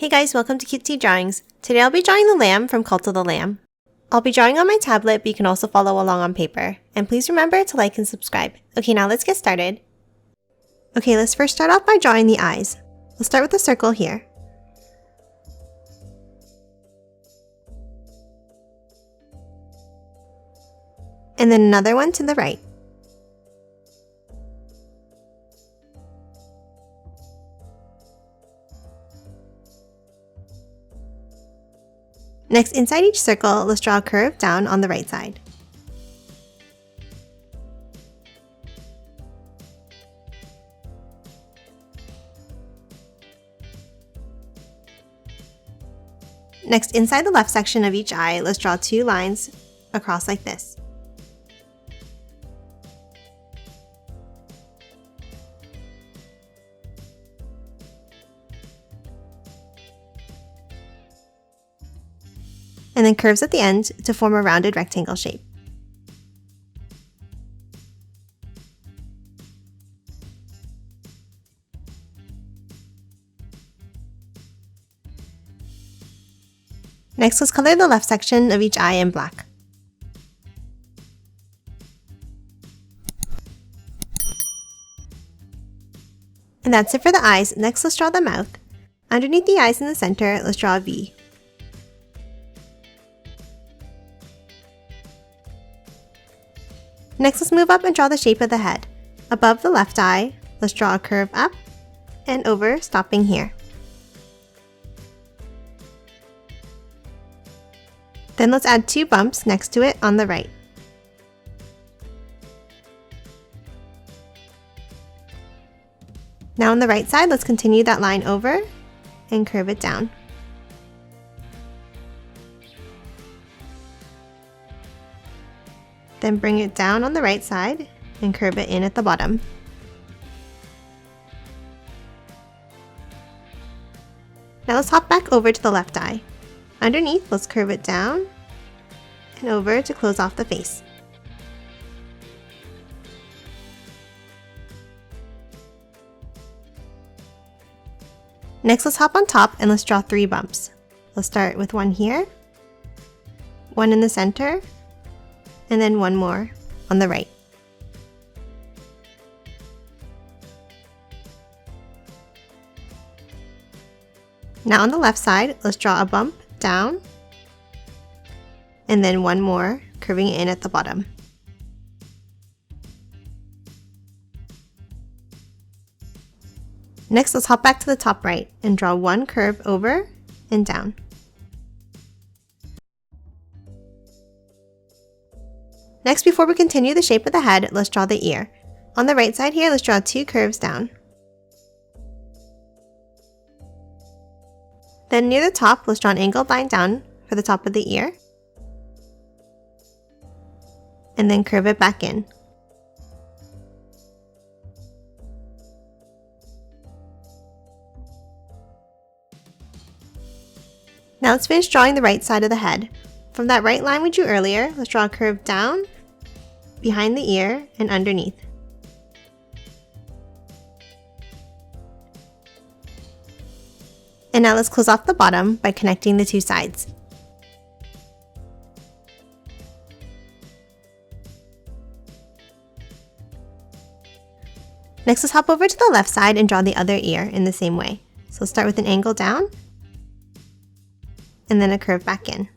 Hey guys, welcome to Cutesy Drawings. Today I'll be drawing the lamb from Cult of the Lamb. I'll be drawing on my tablet, but you can also follow along on paper. And please remember to like and subscribe. Okay, now let's get started. Okay, let's first start off by drawing the eyes. We'll start with a circle here. And then another one to the right. Next, inside each circle, let's draw a curve down on the right side. Next, inside the left section of each eye, let's draw two lines across like this. And then curves at the end to form a rounded rectangle shape. Next, let's color the left section of each eye in black. And that's it for the eyes. Next, let's draw the mouth. Underneath the eyes in the center, let's draw a V. Next, let's move up and draw the shape of the head. Above the left eye, let's draw a curve up and over, stopping here. Then let's add two bumps next to it on the right. Now on the right side, let's continue that line over and curve it down. Then bring it down on the right side and curve it in at the bottom. Now let's hop back over to the left eye. Underneath, let's curve it down and over to close off the face. Next, let's hop on top and let's draw three bumps. Let's start with one here, one in the center, and then one more on the right. Now on the left side, let's draw a bump down, and then one more curving in at the bottom. Next, let's hop back to the top right and draw one curve over and down. Next, before we continue the shape of the head, let's draw the ear. On the right side here, let's draw two curves down. Then near the top, let's draw an angled line down for the top of the ear. And then curve it back in. Now let's finish drawing the right side of the head. From that right line we drew earlier, let's draw a curve down, behind the ear, and underneath. And now let's close off the bottom by connecting the two sides. Next, let's hop over to the left side and draw the other ear in the same way. So let's start with an angle down, and then a curve back in.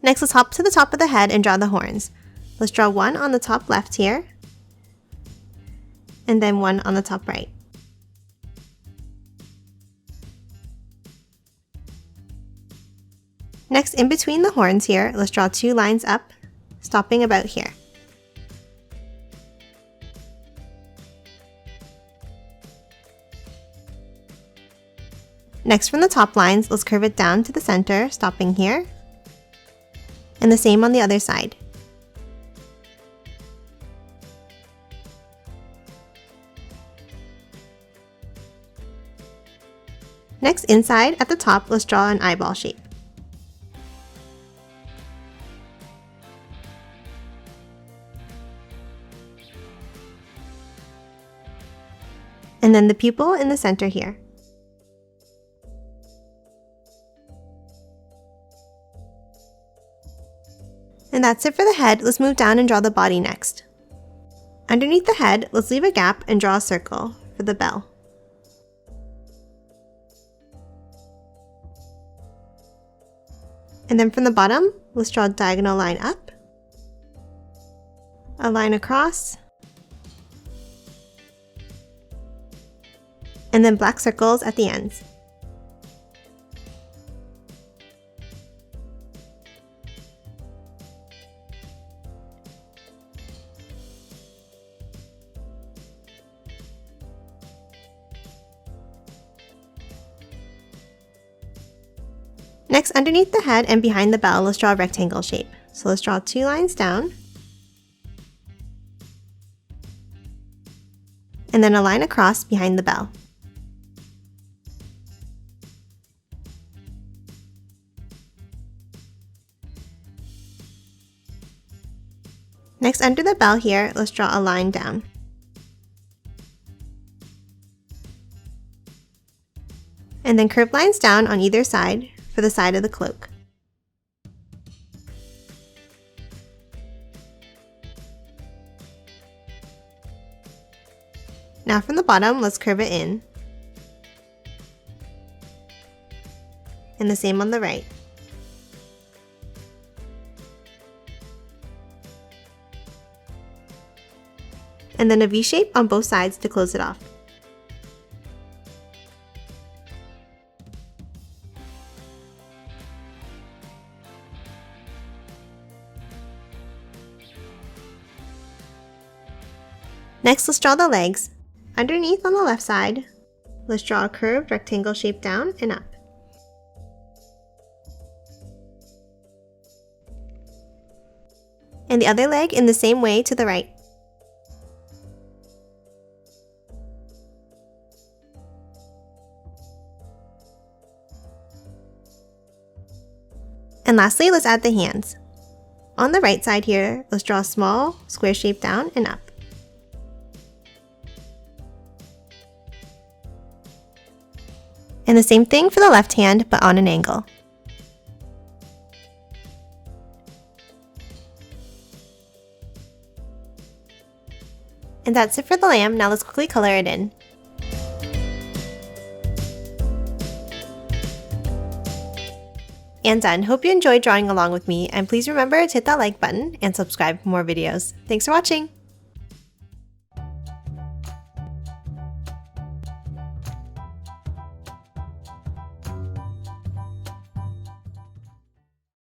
Next, let's hop to the top of the head and draw the horns. Let's draw one on the top left here, and then one on the top right. Next, in between the horns here, let's draw two lines up, stopping about here. Next, from the top lines, let's curve it down to the center, stopping here. And the same on the other side. Next, inside at the top, let's draw an eyeball shape. and then the pupil in the center here. And that's it for the head. Let's move down and draw the body next. Underneath the head, let's leave a gap and draw a circle for the bell. And then from the bottom, let's draw a diagonal line up, a line across, and then black circles at the ends. Next, underneath the head and behind the bell, let's draw a rectangle shape. So let's draw 2 lines down, and then a line across behind the bell. Next, under the bell here, let's draw a line down. And then curved lines down on either side for the side of the cloak. Now from the bottom, let's curve it in. And the same on the right. And then a V shape on both sides to close it off. Next, let's draw the legs. Underneath on the left side, let's draw a curved rectangle shape down and up. And the other leg in the same way to the right. And lastly, let's add the hands. On the right side here, let's draw a small square shape down and up. And the same thing for the left hand, but on an angle. And that's it for the lamb. Now let's quickly color it in. And done. Hope you enjoyed drawing along with me, and please remember to hit that like button and subscribe for more videos. Thanks for watching!